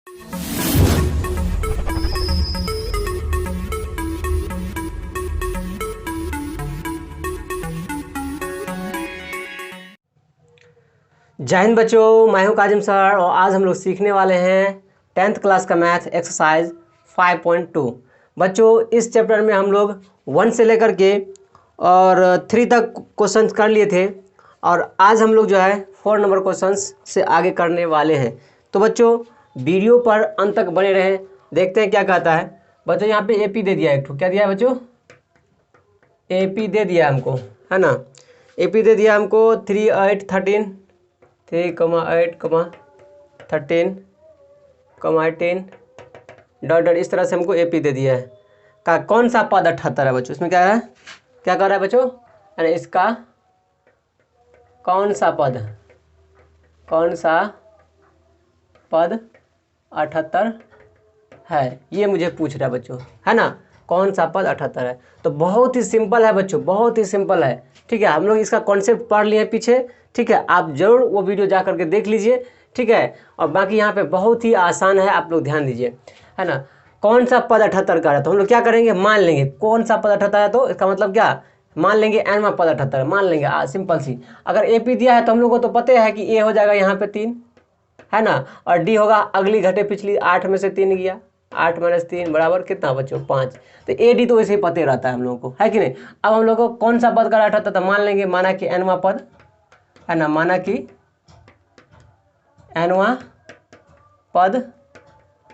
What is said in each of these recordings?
जय हिंद बच्चों, मैं हूं काजिम सर और आज हम लोग सीखने वाले हैं 10th क्लास का मैथ एक्सरसाइज 5.2। बच्चों, इस चैप्टर में हम लोग 1 से लेकर के और 3 तक क्वेश्चंस कर लिए थे और आज हम लोग जो है 4 नंबर क्वेश्चंस से आगे करने वाले हैं। तो बच्चों, वीडियो पर अंत तक बने रहें, देखते हैं क्या कहता है। बच्चों, यहाँ पे AP दे दिया है, क्या दिया है बच्चों? AP दे दिया हमको, है ना। AP दे दिया हमको 3, 8, 13, 3, 8, 13, 18 डॉट डॉट इस तरह से हमको AP दे दिया है। का कौन सा पद 78 है बच्चों? इसमें क्या है, क्या कर रहा है बच्चों? अरे इसका कौन सा पद 78 है, ये मुझे पूछ रहा है बच्चों, है ना। कौन सा पद 78 है? तो बहुत ही सिंपल है बच्चों, बहुत ही सिंपल है। ठीक है, हम लोग इसका कॉन्सेप्ट पढ़ लिए पीछे। ठीक है, आप जरूर वो वीडियो जा करके देख लीजिए। ठीक है, और बाकी यहाँ पे बहुत ही आसान है, आप लोग ध्यान दीजिए, है ना। कौन सा पद 78 का है, तो हम लोग क्या करेंगे, मान लेंगे कौन सा पद 78 है। तो इसका मतलब क्या, मान लेंगे nवां पद 78 मान लेंगे। सिंपल सी, अगर AP दिया है तो हम लोग को तो पता है कि A हो जाएगा यहाँ पे 3, है ना, और D होगा अगली घटे पिछली, 8 में से 3 गया, 8 - 3 बराबर कितना बच्चों? 5। तो AD तो वैसे ही पते रहता है हम लोगों को, है कि नहीं। अब हम लोग को कौन सा पद का 78 था, मान लेंगे, माना कि nवां पद, है ना, माना कि nवां पद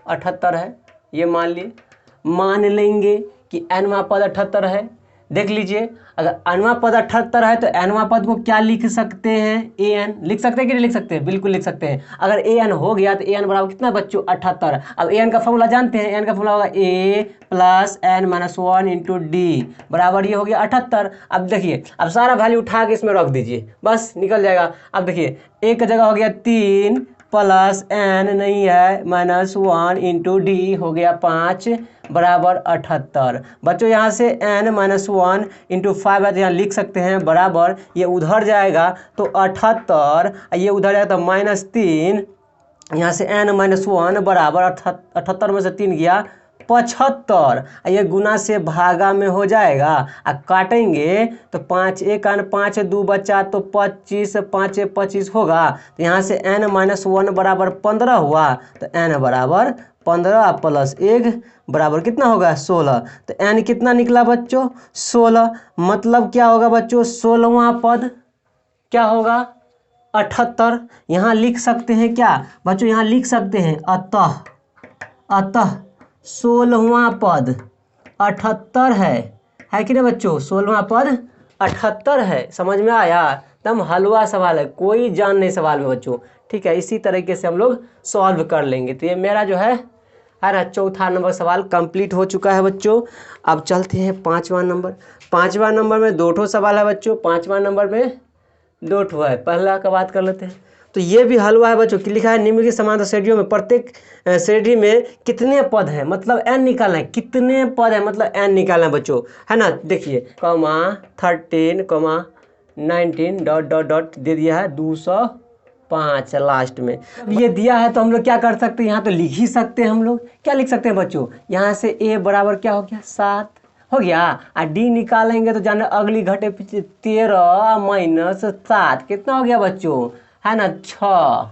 78 है, ये मान लेंगे कि nवां पद 78 है। देख लीजिए, अगर nवां पद 78 है तो nवां पद को क्या लिख सकते हैं? an लिख सकते हैं कि नहीं लिख सकते हैं? बिल्कुल लिख सकते हैं। अगर an हो गया तो an बराबर कितना बच्चों? 78। अब an का फॉर्मूला जानते हैं, an का फॉर्मूला होगा a + n - 1 × d बराबर ये हो गया 78। अब देखिए, अब सारा वैल्यू उठा के इसमें रख दीजिए, बस निकल जाएगा। अब देखिए, a का जगह हो गया 3 + n नहीं है -1 × d हो गया 5 बराबर 78। बच्चों, यहाँ से n - 1 × 5 है तो यहाँ लिख सकते हैं बराबर, ये उधर जाएगा तो 78, ये उधर जाएगा तो -3, यहाँ से n - 1 बराबर 78 में से 3 गया 75, ये गुना से भागा में हो जाएगा। अब काटेंगे तो 5 1 5 2 बचा तो 25, 5 25 होगा। तो यहाँ से n - 1 बराबर 15 हुआ, तो n बराबर 15 + 1 बराबर कितना होगा? 16। तो n कितना निकला बच्चों? 16। मतलब क्या होगा बच्चों? 16वां पद क्या होगा? 78। यहाँ लिख सकते हैं क्या बच्चों? यहाँ लिख सकते हैं अतः 16वां पद 78 है कि नहीं बच्चों? 16वां पद 78 है। समझ में आया? एकदम हलवा सवाल है, कोई जान नहीं सवाल में बच्चों। ठीक है, इसी तरीके से हम लोग सॉल्व कर लेंगे। तो ये मेरा जो है ना, चौथा नंबर सवाल कंप्लीट हो चुका है बच्चों। अब चलते हैं 5वां नंबर। 5वां नंबर में 2 ठो सवाल है बच्चों। 5वां नंबर में 2 ठो है। पहला का बात कर लेते हैं। तो ये भी हलवा है बच्चों, कि लिखा है निम्नलिखित समांतर श्रेणियों में प्रत्येक श्रेणी में कितने पद हैं, मतलब n निकालना है। कितने पद है मतलब n निकालना है बच्चों, है ना। देखिए, 13, 19 डॉट डॉट डॉट दे दिया है 205 लास्ट में। अब ये दिया है तो हम लोग क्या कर सकते हैं, यहाँ तो लिख ही सकते हैं। हम लोग क्या लिख सकते हैं बच्चों? यहाँ से a बराबर क्या हो गया? 7 हो गया। और d निकालेंगे तो जाने अगली घटे पीछे 13 - 7 कितना हो गया बच्चों? है ना, 6,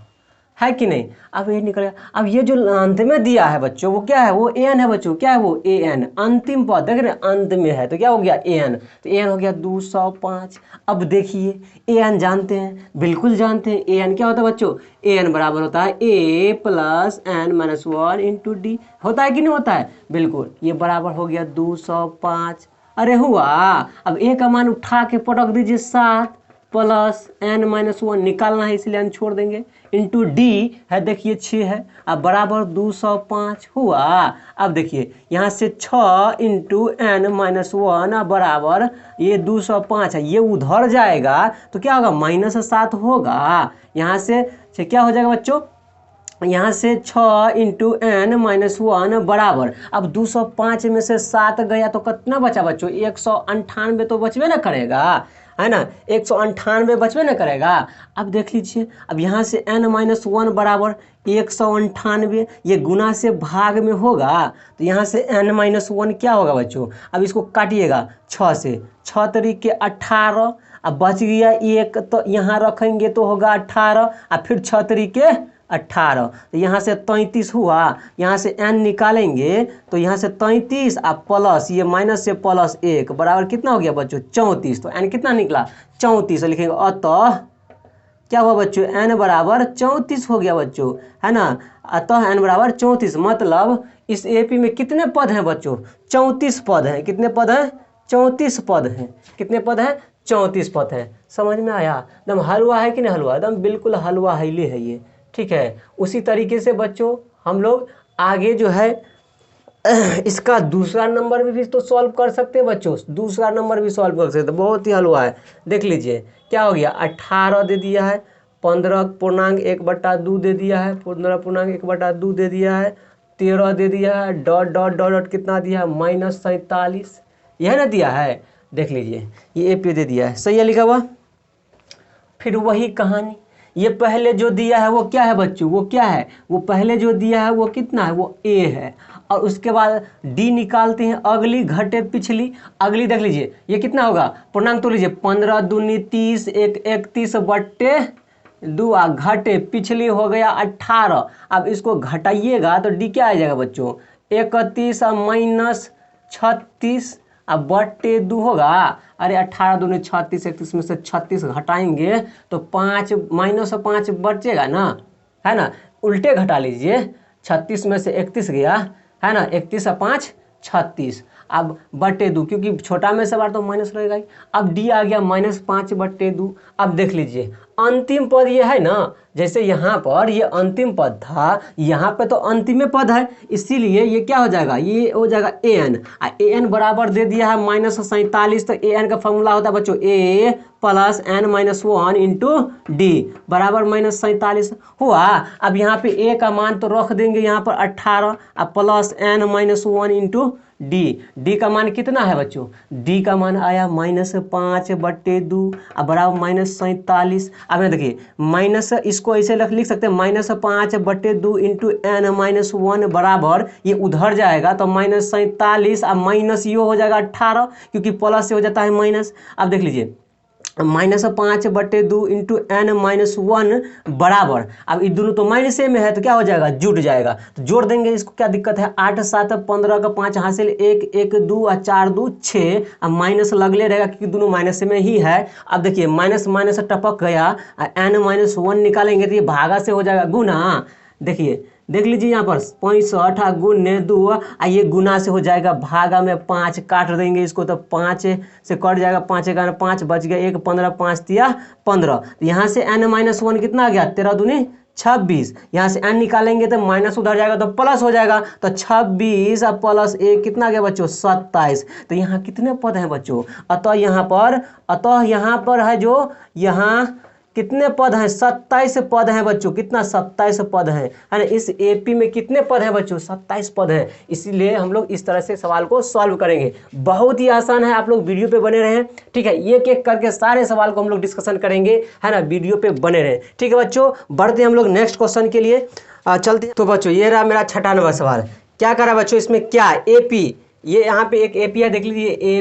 है कि नहीं। अब ये निकल गया। अब ये जो अंत में दिया है बच्चों, वो क्या है? वो an है बच्चों। क्या है वो? an, अंतिम पद देख रहे हैं, अंत में है तो क्या हो गया? an। तो an हो गया 205। अब देखिए, an जानते हैं, बिल्कुल जानते हैं। an क्या होता है बच्चों? an बराबर होता है a + n - 1 × d। होता है कि नहीं होता है? बिल्कुल। ये बराबर हो गया 205। अरे हुआ। अब a का मान उठा के पटक दीजिए, 7 + n - 1 निकालना है, इसलिए n छोड़ देंगे, इंटू d है, देखिए 6 है। अब बराबर 205 हुआ। अब देखिए, यहाँ से 6 × n - 1 बराबर ये 205 है, ये उधर जाएगा तो क्या होगा? -7 होगा। यहाँ से क्या हो जाएगा बच्चों? यहाँ से 6 × n - 1 बराबर, अब 205 में से 7 गया तो कितना बचा बच्चों? 198 तो बचबे ना करेगा। है ना, 198 बचबे ना करेगा। अब देख लीजिए, अब यहाँ से n-1 बराबर 198, ये गुना से भाग में होगा तो यहाँ से n-1 क्या होगा बच्चों, अब इसको काटिएगा 6 से, 6 तरीके 18, अब बच गया एक, तो यहाँ रखेंगे तो होगा 18, और फिर 6 तरीके 18, तो यहाँ से 33 हुआ, यहाँ से n निकालेंगे तो यहाँ से 33 और प्लस ये माइनस से प्लस 1 बराबर कितना हो गया बच्चों 34, तो n कितना निकला 34, लिखेंगे अतः क्या हुआ बच्चों n बराबर 34 हो गया बच्चों, है ना, अतः n बराबर 34, मतलब इस एपी में कितने पद हैं बच्चों 34 पद हैं, कितने पद हैं 34 पद हैं, कितने पद हैं 34 पद हैं। समझ में आया, एकदम हलवा है कि नहीं हलवा, एकदम बिल्कुल हलवा हैली है ये, ठीक है। उसी तरीके से बच्चों हम लोग आगे जो है इसका दूसरा नंबर भी तो सॉल्व कर सकते हैं बच्चों, दूसरा नंबर भी सॉल्व कर सकते हैं, बहुत ही हलवा है। देख लीजिए क्या हो गया, 18 दे दिया है, 15.1/2 दे दिया है, 15.1/2 दे दिया है, 13 दे दिया है, डॉट डॉट डॉट डॉट कितना दिया है -47, यह ना दिया है। देख लीजिए ये AP दे दिया है, सही है लिखा हुआ। फिर वही कहानी, ये पहले जो दिया है वो क्या है बच्चों, वो क्या है, वो पहले जो दिया है वो कितना है, वो A है, और उसके बाद D निकालते हैं, अगली घटे पिछली, अगली देख लीजिए ये कितना होगा, पूर्णांक तो लीजिए 15 दूनी 30, 31/2, घटे पिछली हो गया 18, अब इसको घटाइएगा तो D क्या आ जाएगा बच्चों 31 माइनस 36 अब बट्टे 2 होगा, अरे 18 दूनी 36, 31 में से 36 घटाएंगे तो 5 -5 बचेगा ना, है ना, उल्टे घटा लीजिए, 36 में से 31 गया, है ना, 31 और 5 36, अब बट्टे 2, क्योंकि छोटा में से बार तो माइनस रहेगा ही। अब D आ गया -5/2। अब देख लीजिए अंतिम पद ये है ना, जैसे यहाँ पर ये अंतिम पद था, यहाँ पे तो अंतिम पद है, इसीलिए ये क्या हो जाएगा, ये हो जाएगा an, an बराबर दे दिया है -47, तो an का फॉर्मूला होता है बच्चों a plus n-1 into D बराबर -47 हुआ। अब यहाँ पे a का मान तो रख देंगे यहाँ पर 18, अब प्लस n-1 इंटू D का मान कितना है बच्चों, D का मान आया -5/2, अब बराबर -47। अब देखिए माइनस, इसको ऐसे लिख सकते हैं -5/2 इंटू n-1 बराबर, ये उधर जाएगा तो -47, अब माइनस ये हो जाएगा 18, क्योंकि प्लस से हो जाता है माइनस। अब देख लीजिए -5/2 इंटू n-1 बराबर, अब ये दोनों तो माइनस में है तो क्या हो जाएगा जुट जाएगा, तो जोड़ देंगे, इसको क्या दिक्कत है, 8 7 15 का 5 हासिल 1 1 2 और 4 2 6, अब माइनस लगले रहेगा क्योंकि दोनों माइनस में ही है। अब देखिए माइनस माइनस टपक गया, n-1 निकालेंगे तो ये भागा से हो जाएगा गुना। देखिए देख लीजिए यहाँ पर 65 गुने 2, ये गुना से हो जाएगा भागा में 5, काट देंगे इसको तो 5 से कट जाएगा, 5 का 5 बच गया, 1 15 5 तिया 15, यहाँ से n-1 कितना आ गया 13 दूनी 26, यहाँ से n निकालेंगे तो माइनस उधर जाएगा तो प्लस हो जाएगा, तो 26 और प्लस 1 कितना आ गया बच्चों 27। तो यहाँ कितने पद हैं बच्चों, अतः यहाँ पर है जो यहाँ कितने पद हैं 27 पद हैं बच्चों, कितना 27 पद हैं, है ना। इस AP में कितने पद हैं बच्चों 27 पद हैं, इसीलिए हम लोग इस तरह से सवाल को सॉल्व करेंगे। बहुत ही आसान है, आप लोग वीडियो पे बने रहें, ठीक है, एक एक करके सारे सवाल को हम लोग डिस्कशन करेंगे, है ना, वीडियो पे बने रहें, ठीक है बच्चों। बढ़ते हैं हम लोग नेक्स्ट क्वेश्चन के लिए, चलते हैं। तो बच्चों ये रहा मेरा 6वां नंबर सवाल, क्या करा बच्चों इसमें, क्या AP, ये यहाँ पे एक AP है, देख लीजिए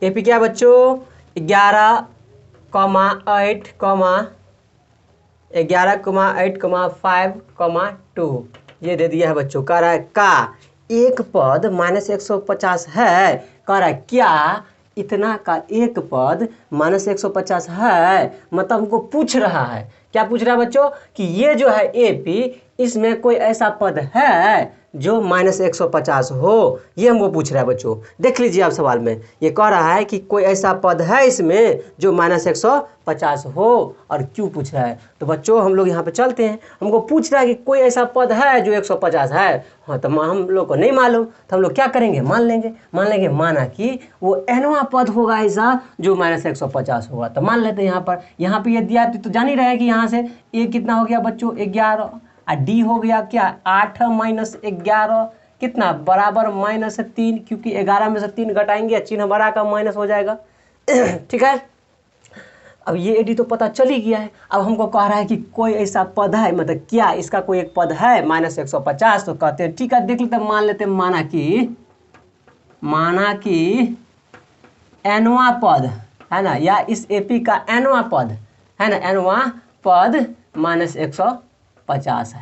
AP क्या बच्चों 11, 8, 5, 2 ये दे दिया है बच्चों। कह रहा है का एक पद -150 है, कह रहा है क्या इतना का एक पद -150 है, मतलब हमको पूछ रहा है, क्या पूछ रहा है बच्चों कि ये जो है AP इसमें कोई ऐसा पद है जो -150 हो, ये हमको पूछ रहा है बच्चों। देख लीजिए आप सवाल में ये कह रहा है कि कोई ऐसा पद है इसमें जो -150 हो, और क्यों पूछ रहा है। तो बच्चों हम लोग यहाँ पे चलते हैं, हमको पूछ रहा है कि कोई ऐसा पद है जो 150 है, हाँ तो हम लोग को नहीं मालूम, तो हम लोग क्या करेंगे मान लेंगे माना कि वो nवां पद होगा ऐसा जो -150 होगा, तो मान लेते हैं यहाँ पर ये दिया तो जान ही रहे हैं कि यहाँ से A कितना हो गया बच्चों 11, और D हो गया क्या 8 - 11 कितना बराबर -3, क्योंकि 11 में से 3 घटाएंगे चिन्ह बड़ा का माइनस हो जाएगा, ठीक है, अब ये एडी तो पता चल ही गया है। अब हमको कह रहा है कि कोई ऐसा पद है, मतलब क्या इसका कोई एक पद है -150, तो कहते हैं ठीक है, देख लेते हैं, मान लेते हैं, माना कि nवां पद है ना, या इस एपी का nवां पद है ना, nवां पद -150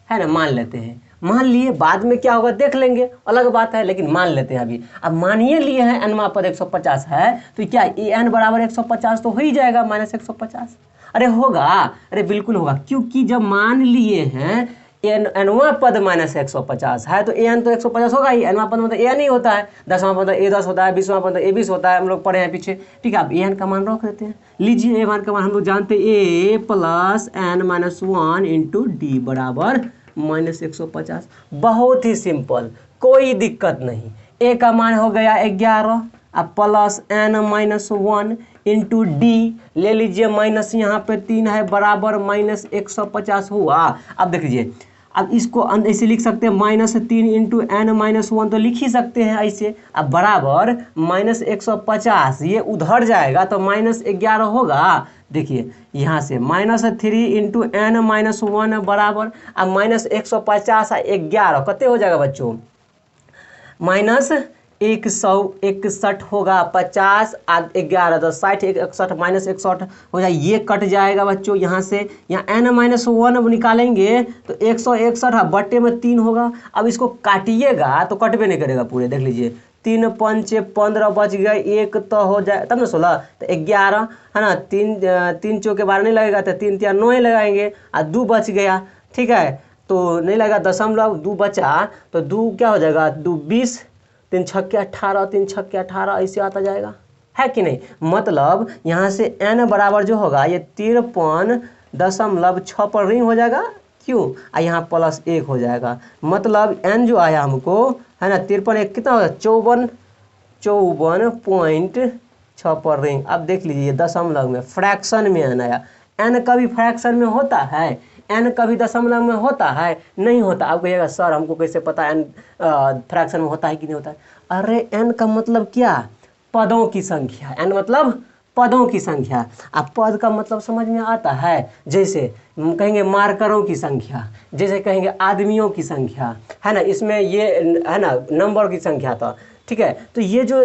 है ना, मान लेते हैं। मान लिए, बाद में क्या होगा देख लेंगे, अलग बात है, लेकिन मान लेते हैं अभी। अब मानिए लिए हैं nवां पद 150 है, तो क्या n बराबर 150 तो हो ही जाएगा -150। अरे होगा, अरे बिल्कुल होगा, क्योंकि जब मान लिए हैं nवां पद -150 है तो an तो 150 होगा ही। nवां पद मतलब an ही होता है, 10वां पद a10 होता है, 20वां पद a20 होता है, हम लोग पढ़े हैं पीछे। ठीक है, अब an का मान रख देते हैं। लीजिए a मान का मान हम लोग जानते हैं, a + n-1 इंटू डी बराबर -150। बहुत ही सिंपल, कोई दिक्कत नहीं। a का मान हो गया 11, अब +n-1 इंटू डी ले लीजिए, माइनस यहाँ पे 3 है, बराबर -150 हुआ। अब देख लीजिए, अब इसको ऐसे लिख सकते हैं, -3 इंटू n-1 तो लिख ही सकते हैं ऐसे। अब बराबर -150, ये उधर जाएगा तो -11 होगा। देखिए यहाँ से -3 इंटू n-1 बराबर, अब -150 और 11 कते हो जाएगा बच्चों, -161 होगा। 50 और 11 तो 60, 61 -61 हो जाए, ये कट जाएगा बच्चों यहाँ से। यहाँ n-1 निकालेंगे तो 161 बट्टे में 3 होगा। अब इसको काटिएगा तो कटबे नहीं करेगा पूरे, देख लीजिए, 3 5 15 बच गए, एक तो हो जाए तब ना 16, तो 11 है ना, 3 चौके 12 नहीं लगेगा, तो 3 3 9 ही लगाएंगे, और 2 बच गया। ठीक है, तो नहीं लगा, 2 बचा, तो 2 क्या हो जाएगा, 2 20, 3 छक्के 18, 3 छक्के 18 ऐसे आता जाएगा, है कि नहीं। मतलब यहाँ से n बराबर जो होगा ये 53.6 पर रिंग हो जाएगा, क्यों, और यहाँ +1 हो जाएगा। मतलब n जो आया हमको है ना, 53 कितना होगा, 54.6 पर रिंग। अब देख लीजिए दशमलव में, फ्रैक्शन में n आया। n कभी फ्रैक्शन में होता है, n कभी दशमलव में होता है, नहीं होता। आप कहिएगा सर हमको कैसे पता n फ्रैक्शन में होता है कि नहीं होता है। अरे n का मतलब क्या, पदों की संख्या, n मतलब पदों की संख्या। अब पद का मतलब समझ में आता है, जैसे कहेंगे मार्करों की संख्या, जैसे कहेंगे आदमियों की संख्या, है ना, इसमें ये है ना नंबर की संख्या था। ठीक है, तो ये जो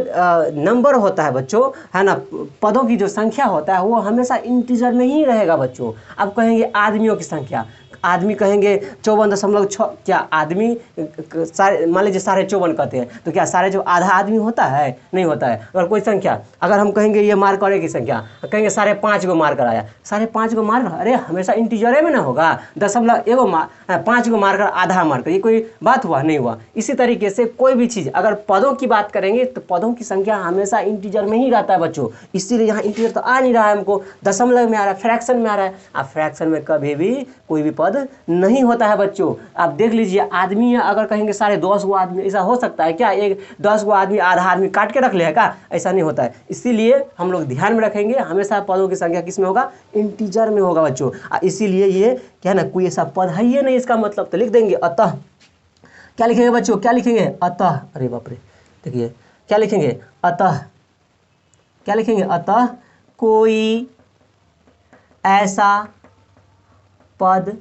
नंबर होता है बच्चों, है ना, पदों की जो संख्या होता है वो हमेशा इंटीजर में ही रहेगा बच्चों। अब कहेंगे आदमियों की संख्या, आदमी कहेंगे 54.6, क्या आदमी सारे, मान लीजिए 54.5 कहते हैं, तो क्या सारे जो आधा आदमी होता है, नहीं होता है। अगर कोई संख्या, अगर हम कहेंगे ये मार्कर की संख्या, कहेंगे 5.5 गो मार्कर आया, 5.5 गो मार्कर, अरे हमेशा इंटीजर में ना होगा, 5 गो मार्कर, आधा मार्कर, ये कोई बात हुआ, नहीं हुआ। इसी तरीके से कोई भी चीज़ अगर पदों की बात करेंगे तो पदों की संख्या हमेशा इंटीजर में ही रहता है बच्चों। इसीलिए यहाँ इंटीजर तो आ नहीं रहा है हमको, दशमलव में आ रहा है, फ्रैक्शन में आ रहा है। अब फ्रैक्शन में कभी भी कोई भी पद नहीं होता है बच्चों। आप देख लीजिए, आदमी अगर कहेंगे 10.5 गो आदमी, ऐसा हो सकता है क्या, 10 गो आदमी आधा आदमी काट के रख लेगा, ऐसा नहीं होता है। इसीलिए हम लोग ध्यान में रखेंगे, हमेशा पदों की संख्या किस में होगा, इंटीजर में होगा बच्चों। इसीलिए ये क्या है ना, कोई ऐसा पद है ये नहीं, इसका मतलब तो लिख देंगे अतः। क्या लिखेंगे बच्चों, क्या लिखेंगे, अतः, अरे बाप रे, देखिए क्या लिखेंगे, अतः, क्या लिखेंगे, अतः कोई ऐसा पद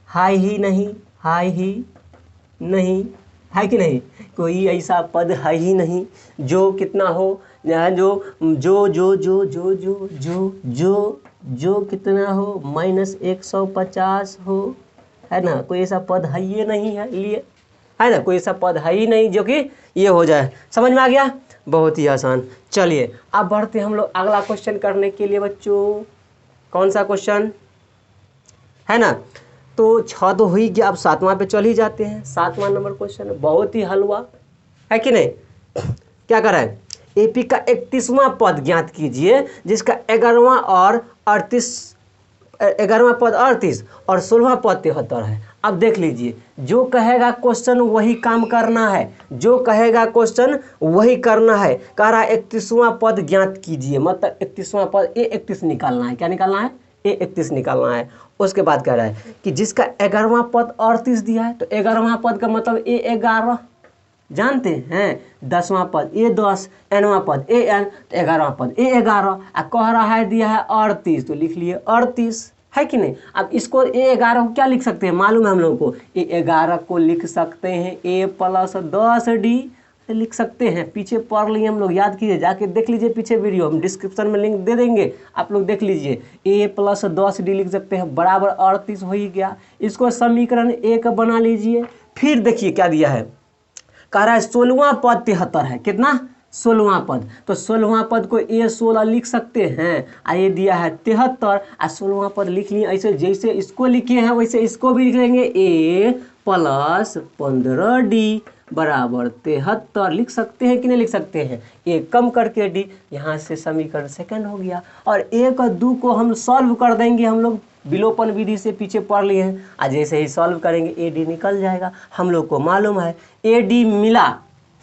है ही नहीं, है ही नहीं, है कि नहीं, कोई ऐसा पद है ही नहीं जो कितना हो, जो कितना हो, -150 हो, है ना, कोई ऐसा पद है ये नहीं है, लिए है ना, कोई ऐसा पद है ही नहीं जो कि ये हो जाए। समझ में आ गया, बहुत ही आसान। चलिए अब बढ़ते हम लोग अगला क्वेश्चन करने के लिए बच्चों। कौन सा क्वेश्चन है ना, तो 6 तो हुई गया, अब 7वां पे चल ही जाते हैं। 7वां नंबर क्वेश्चन बहुत ही हलवा है कि नहीं। क्या कर रहा है, एपी का 31वां पद ज्ञात कीजिए जिसका 11वां पद 38 और 16वां पद 73 है। अब देख लीजिए, जो कहेगा क्वेश्चन वही काम करना है, जो कहेगा क्वेश्चन वही करना है। कह रहा है 31वां पद ज्ञात कीजिए, मतलब 31वां पद A31 निकालना है। क्या निकालना है, A31 निकालना है। उसके बाद कह रहा है कि जिसका 11वां पद 38 दिया है, तो 11वां पद का मतलब A11, जानते हैं 10वां पद ए 10, nवां पद ए n, तो 11वां पद ए 11, कह रहा है दिया है 38, तो लिख लिए 38, है कि नहीं। अब इसको ए 11 को क्या लिख सकते हैं, मालूम है हम लोगों को, ए 11 को लिख सकते हैं a + 10d लिख सकते हैं। पीछे पढ़ लिए हम लोग, याद कीजिए, जाके देख लीजिए पीछे वीडियो, हम डिस्क्रिप्शन में लिंक दे देंगे, आप लोग देख लीजिए। a + 10d लिख सकते हैं बराबर 38 हो ही गया। इसको समीकरण 1 बना लीजिए। फिर देखिए क्या दिया है, कह रहा है 16वां पद 73 है, कितना 16वां पद, तो 16वां पद को a 16 लिख सकते हैं, आ ये दिया है 73, 16वां पद लिख लिए। ऐसे जैसे इसको लिखे हैं वैसे इसको भी लिख लेंगे, a + 15d बराबर 73 लिख सकते हैं कि नहीं लिख सकते हैं, ए कम करके डी, यहाँ से समीकरण सेकंड हो गया। और 1 और 2 को हम सॉल्व कर देंगे, हम लोग विलोपन विधि से पीछे पढ़ लिए हैं, आज जैसे ही सॉल्व करेंगे ए डी निकल जाएगा। हम लोग को मालूम है ए डी मिला,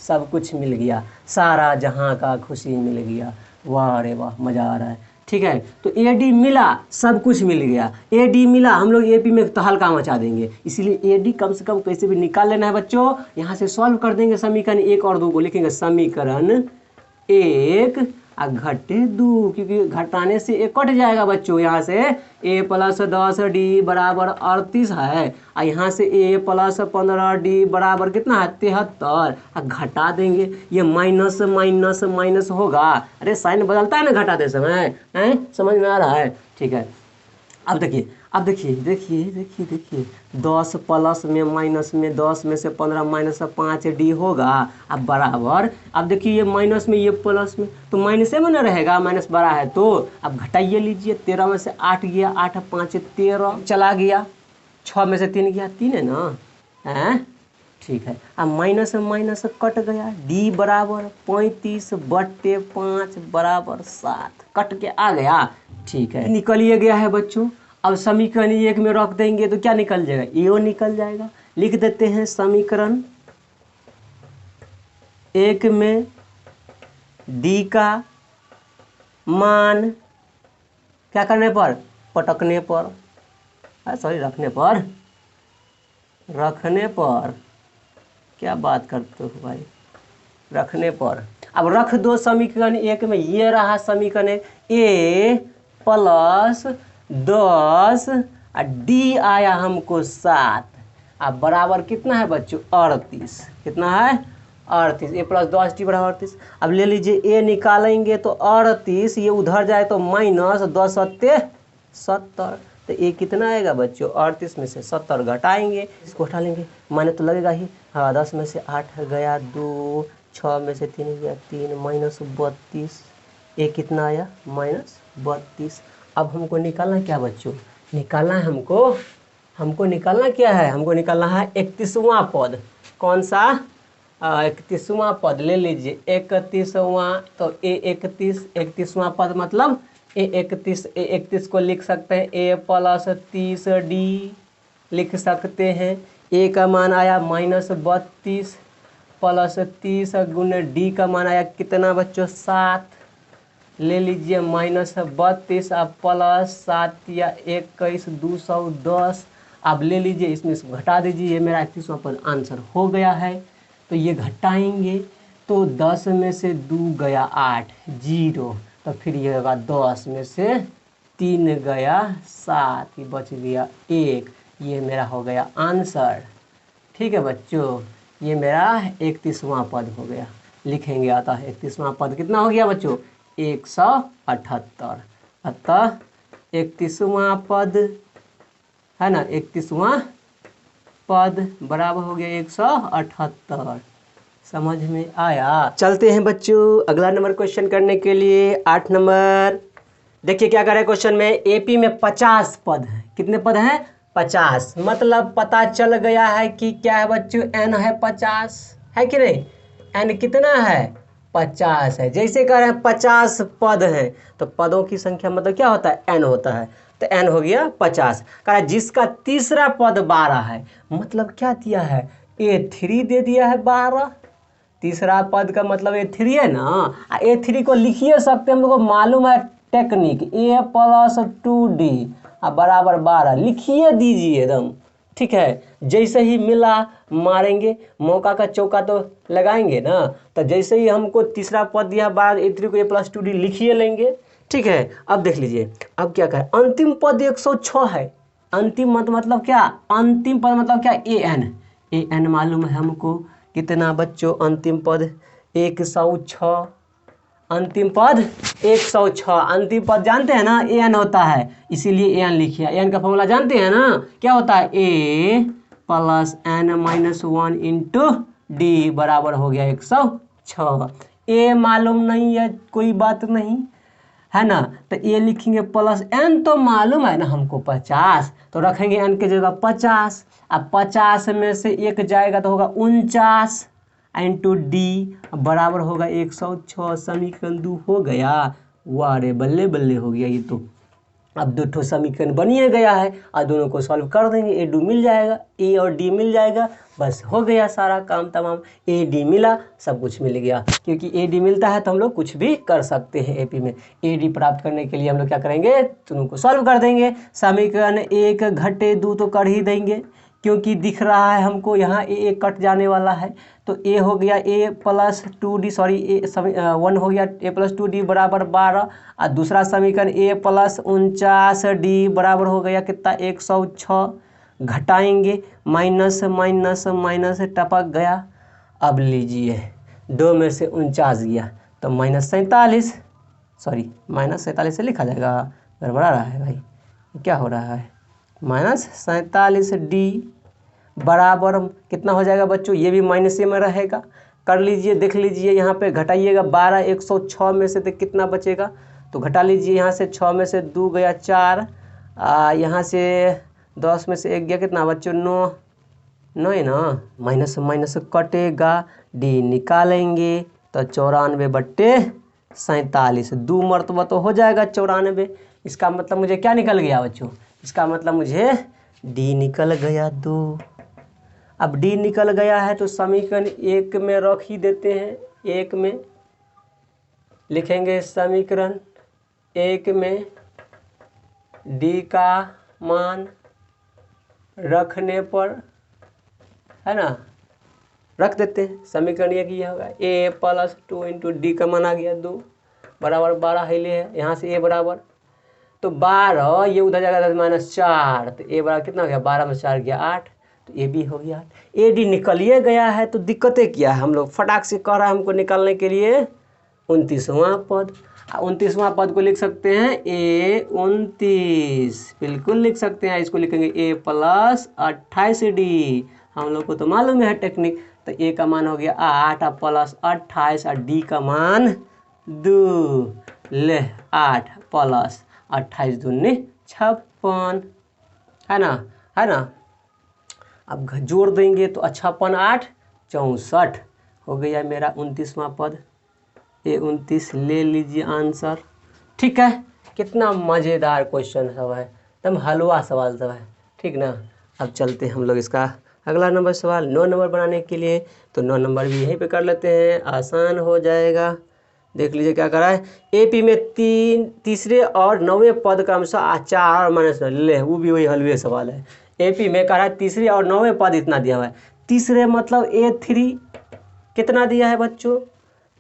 सब कुछ मिल गया, सारा जहाँ का खुशी मिल गया, वाह रे वाह, मज़ा आ रहा है, ठीक है। तो ए डी मिला, सब कुछ मिल गया, ए डी मिला, हम लोग ए पी में तहलका मचा देंगे, इसीलिए ए डी कम से कम कैसे भी निकाल लेना है बच्चों। यहाँ से सॉल्व कर देंगे समीकरण 1 और 2 को, लिखेंगे समीकरण 1 घटे 2, क्योंकि घटाने से 1 कट जाएगा बच्चों। यहाँ से a + 10d बराबर 38 है, और यहाँ से a + 15d बराबर कितना है 73, घटा देंगे, ये माइनस माइनस माइनस होगा, अरे साइन बदलता है ना घटाते समय, हैं समझ में आ रहा है, ठीक है। अब देखिए, अब देखिए देखिए देखिए देखिए 10 प्लस में माइनस में 10 में से 15 माइनस 5d होगा, अब बराबर, अब देखिए ये माइनस में ये प्लस में, तो माइनस में ना रहेगा, माइनस बड़ा है तो अब घटाइए लीजिए, 13 में से 8 गया, 8 5 13 चला गया, 6 में से 3 गया, 3 है ना, हैं ठीक है। अब माइनस में माइनस कट गया, d बराबर 35/5 बराबर 7 कट के आ गया, ठीक है, निकलिए गया है बच्चों। अब समीकरण 1 में रख देंगे तो क्या निकल जाएगा, एओ निकल जाएगा। लिख देते हैं समीकरण 1 में d का मान क्या करने पर, पटकने पर, सॉरी रखने पर, क्या बात करते हो भाई, रखने पर। अब रख दो समीकरण 1 में, ये रहा समीकरण 1, a + 10 और d आया हमको 7, अब बराबर कितना है बच्चों 38, कितना है 38, a + 10d बराबर 38। अब ले लीजिए a निकालेंगे तो 38, ये उधर जाए तो माइनस 10 7 70, तो ये कितना आएगा बच्चों 38 में से 70 घटाएंगे, इसको हटा लेंगे, माने तो लगेगा ही, हाँ 10 में से 8 गया 2, 6 में से 3 गया 3, माइनस 32, ये कितना आया -32। अब हमको निकालना क्या बच्चों, निकालना है हमको निकालना क्या है, हमको निकालना है 31वां पद, कौन सा 31वां पद ले लीजिए, 31वां, तो a 31वां पद मतलब a 31 को लिख सकते हैं a + 30d लिख सकते हैं, a का मान आया -32 + 30 गुने d का मान आया कितना बच्चों 7, ले लीजिए -32 अब +7 या 21 210, अब ले लीजिए इसमें से घटा दीजिए, ये मेरा 31वां पद आंसर हो गया है। तो ये घटाएंगे तो 10 में से 2 गया 8 0, तो फिर ये होगा 10 में से 3 गया 7, ये बच गया 1, ये मेरा हो गया आंसर, ठीक है बच्चों, ये मेरा 31वां पद हो गया। लिखेंगे अतः 31वां पद कितना हो गया बच्चों 178, अतः 31वां पद है ना, 31वां पद बराबर हो गया 178, समझ में आया। चलते हैं बच्चों अगला नंबर क्वेश्चन करने के लिए, 8 नंबर। देखिए क्या करे क्वेश्चन में, एपी में 50 पद हैं, कितने पद हैं 50, मतलब पता चल गया है कि क्या है बच्चों एन है 50, है कि नहीं, एन कितना है 50 है। जैसे कह रहे हैं 50 पद हैं, तो पदों की संख्या मतलब क्या होता है एन होता है, तो एन हो गया 50। कह रहा है जिसका तीसरा पद 12 है, मतलब क्या दिया है A3 दे दिया है 12, तीसरा पद का मतलब A3 है ना, A3 को लिखिए सकते हम लोग को मालूम है टेक्निक, a + 2d बराबर 12 लिखिए दीजिए एकदम, ठीक है, जैसे ही मिला मारेंगे, मौका का चौका तो लगाएंगे ना। तो जैसे ही हमको तीसरा पद दिया बाद a3 को a + 2d लिखिए लेंगे। ठीक है, अब देख लीजिए अब क्या करें, अंतिम पद 106 है। अंतिम मतलब क्या, अंतिम पद मतलब क्या, an मालूम है हमको कितना बच्चों, अंतिम पद 106, अंतिम पद 106, अंतिम पद जानते हैं ना an होता है, इसीलिए an लिखिए। an का फॉर्मूला जानते हैं ना, क्या होता है, a + n - 1 × d बराबर हो गया 106। a मालूम नहीं है कोई बात नहीं है ना, तो a लिखेंगे प्लस n तो मालूम है ना हमको 50, तो रखेंगे n की जगह 50। अब 50 में से एक जाएगा तो होगा 49 × d बराबर होगा 106। समीकरण 2 हो गया। वाह रे बल्ले बल्ले हो गया ये तो। अब दो ठो समीकरण बनिए गया है और दोनों को सॉल्व कर देंगे, ए डी मिल जाएगा, ए और डी मिल जाएगा, बस हो गया सारा काम तमाम। ए डी मिला, सब कुछ मिल गया, क्योंकि ए डी मिलता है तो हम लोग कुछ भी कर सकते हैं एपी में। ए डी प्राप्त करने के लिए हम लोग क्या करेंगे, दोनों को सॉल्व कर देंगे। समीकरण 1 घटे 2 तो कर ही देंगे, क्योंकि दिख रहा है हमको यहाँ ए कट जाने वाला है, तो ए हो गया a + 2d, सॉरी ए 1 हो गया a + 2d बराबर 12। और दूसरा समीकरण a + 49d बराबर हो गया कितना, 106। घटाएंगे, माइनस माइनस माइनस टपक गया। अब लीजिए 2 में से 49 गया तो -47, सॉरी -47 से लिखा जाएगा, गड़बड़ा रहा है भाई, क्या हो रहा है, -47d बराबर कितना हो जाएगा बच्चों, ये भी माइनस में रहेगा। कर लीजिए, देख लीजिए यहाँ पे घटाइएगा, 12 106 में से तो कितना बचेगा, तो घटा लीजिए यहाँ से, 6 में से 2 गया 4, यहाँ से 10 में से 1 गया कितना बच्चों, 9 है ना, माइनस माइनस कटेगा, डी निकालेंगे तो 94/47, 2 मरतबा तो हो जाएगा 94। इसका मतलब मुझे क्या निकल गया बच्चों, इसका मतलब मुझे डी निकल गया 2। अब डी निकल गया है तो समीकरण 1 में रख ही देते हैं, 1 में लिखेंगे समीकरण 1 में डी का मान रखने पर, है ना, रख देते हैं। समीकरण 1 ये होगा a + 2 × d का मान आ गया 2 बराबर 12 है, ले है यहाँ से a बराबर, तो 12 ये उधर जाएगा -4, तो a बराबर कितना हो गया, 12 में 4 गया 8, तो ए बी हो गया। ए डी निकलिए गया है तो दिक्कतें क्या है, हम लोग फटाक से कह रहा है हमको निकालने के लिए 29वां पद। 29वां पद को लिख सकते हैं a29, बिल्कुल लिख सकते हैं, इसको लिखेंगे a + 28d, हम लोग को तो मालूम है टेक्निक। तो a का मान हो गया 8 + 28 और d का मान 2, ले 8 + 28 दूनी 56, है ना, है ना। अब जोड़ देंगे तो 56 8 64 हो गया मेरा 29वां पद, A29 ले लीजिए आंसर। ठीक है, कितना मज़ेदार क्वेश्चन सब है, एकदम हलवा सवाल सब है, ठीक ना। अब चलते हैं हम लोग इसका अगला नंबर सवाल 9 नंबर बनाने के लिए, तो 9 नंबर भी यहीं पे कर लेते हैं, आसान हो जाएगा। देख लीजिए क्या करा है, एपी में तीसरे और 9वें पद का अनुसार 4 और माइनस ले, वो भी वही हलवे सवाल है। एपी में कह रहा है तीसरे और 9वें पद इतना दिया हुआ है, तीसरे मतलब A3 कितना दिया है बच्चों,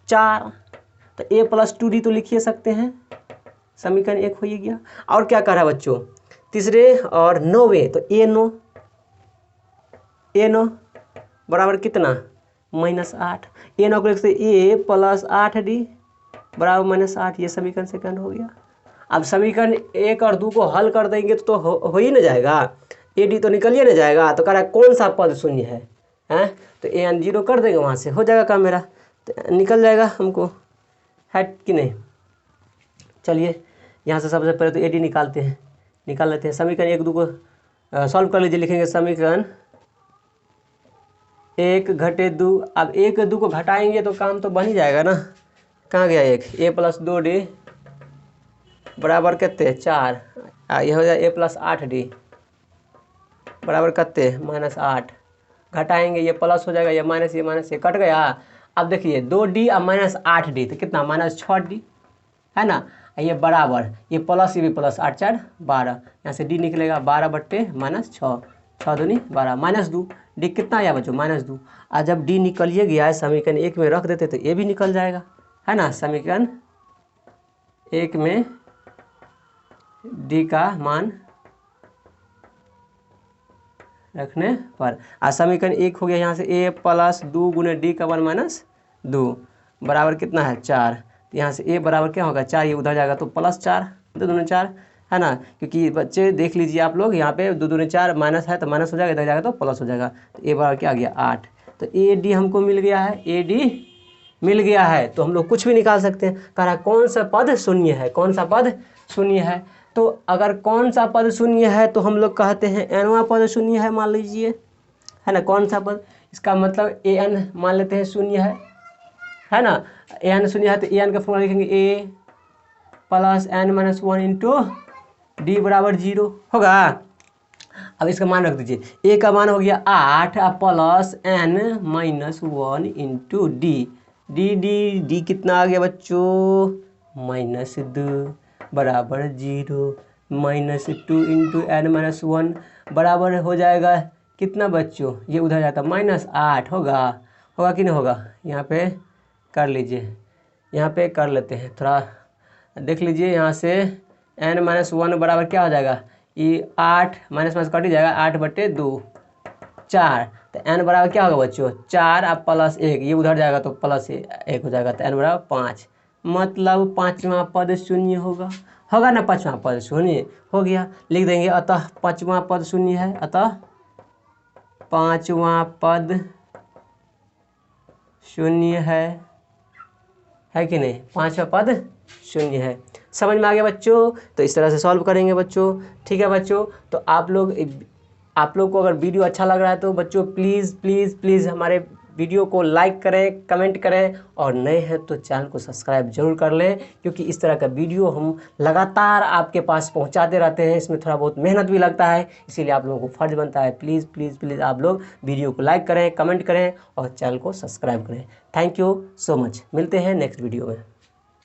4, तो a + 2d तो लिखिए सकते हैं, समीकरण 1 हो ही गया। और क्या कह रहा है बच्चों, तीसरे और 9वें, तो a9 बराबर कितना, -8, a9 को लिखते a + 8d बराबर -8, ये समीकरण सेकंड हो गया। अब समीकरण 1 और 2 को हल कर देंगे तो हो ही ना जाएगा, AD तो निकलिए ना जाएगा। तो कह रहा है कौन सा पद शून्य है, तो an 0 कर देंगे, वहाँ से हो जाएगा काम मेरा, तो निकल जाएगा हमको, है कि नहीं। चलिए यहाँ से सबसे पहले तो AD निकालते हैं, निकाल लेते हैं। समीकरण 1 2 को सॉल्व कर लीजिए, लिखेंगे समीकरण 1 घटे 2, अब 1 2 को घटाएंगे तो काम तो बन ही जाएगा ना। कहाँ गया 1, a + 2d बराबर कितने 4, यह हो जाए a + 8d बराबर कितने -8, घटाएंगे ये प्लस हो जाएगा, ये माइनस ये कट गया। अब देखिए 2d और -8d तो कितना -6d, है ना, ये बराबर, ये प्लस ये भी प्लस, 8 4 12, यहाँ से d निकलेगा 12/-6, 6 दूनी 12 -2 डी कितना आया बच्चों -2। और जब डी निकलिए गया है समीकरण 1 में रख देते तो ये भी निकल जाएगा, है ना। समीकरण 1 में डी का मान रखने पर समीकरण 1 हो गया यहाँ से a + 2 गुने डी का मान -2 बराबर कितना है 4। तो यहाँ से a बराबर क्या होगा 4, ये उधर जाएगा तो +4 2 दूनी 4, है ना। क्योंकि बच्चे देख लीजिए आप लोग यहाँ पे 2 दूनी 4 माइनस है तो माइनस हो जाएगा, इधर जाएगा तो प्लस हो जाएगा। तो a बराबर क्या आ गया 8। तो ए डी हमको मिल गया है, ए डी मिल गया है। तो हम लोग कुछ भी निकाल सकते हैं। कह रहा है कौन सा पद शून्य है, कौन सा पद शून्य है। तो अगर कौन सा पद शून्य है तो हम लोग कहते हैं nवां पद शून्य है, मान लीजिए, है ना। कौन सा पद, इसका मतलब an मान लेते हैं शून्य है ना। an शून्य है तो an का फॉर्मूला लिखेंगे a + n - 1 इंटू डी बराबर 0 होगा। अब इसका मान रख दीजिए, a का मान हो गया 8 + n - 1 इंटू डी कितना आ गया बच्चों -2 बराबर 0 -2 इंटू n - 1 बराबर हो जाएगा कितना बच्चों, ये उधर जाता -8 होगा कि नहीं होगा। यहाँ पे कर लीजिए, यहाँ पे कर लेते हैं, थोड़ा देख लीजिए। यहाँ से n - 1 बराबर क्या हो जाएगा, ये 8 माइनस कट ही जाएगा, 8/2 4। तो n बराबर क्या होगा बच्चों 4 + 1, ये उधर जाएगा तो +1 हो जाएगा। तो n बराबर 5, मतलब 5वां पद शून्य होगा ना। 5वां पद शून्य हो गया, लिख देंगे अतः 5वां पद शून्य है। अतः 5वां पद शून्य है कि नहीं, 5वां पद शून्य है। समझ में आ गया बच्चों। तो इस तरह से सॉल्व करेंगे बच्चों, ठीक है बच्चों। तो आप लोग को अगर वीडियो अच्छा लग रहा है तो बच्चों प्लीज़ हमारे वीडियो को लाइक करें, कमेंट करें, और नए हैं तो चैनल को सब्सक्राइब जरूर कर लें, क्योंकि इस तरह का वीडियो हम लगातार आपके पास पहुंचाते रहते हैं। इसमें थोड़ा बहुत मेहनत भी लगता है, इसीलिए आप लोगों को फ़र्ज़ बनता है प्लीज़ आप लोग वीडियो को लाइक करें, कमेंट करें और चैनल को सब्सक्राइब करें। Thank you so much. मिलते हैं नेक्स्ट वीडियो में।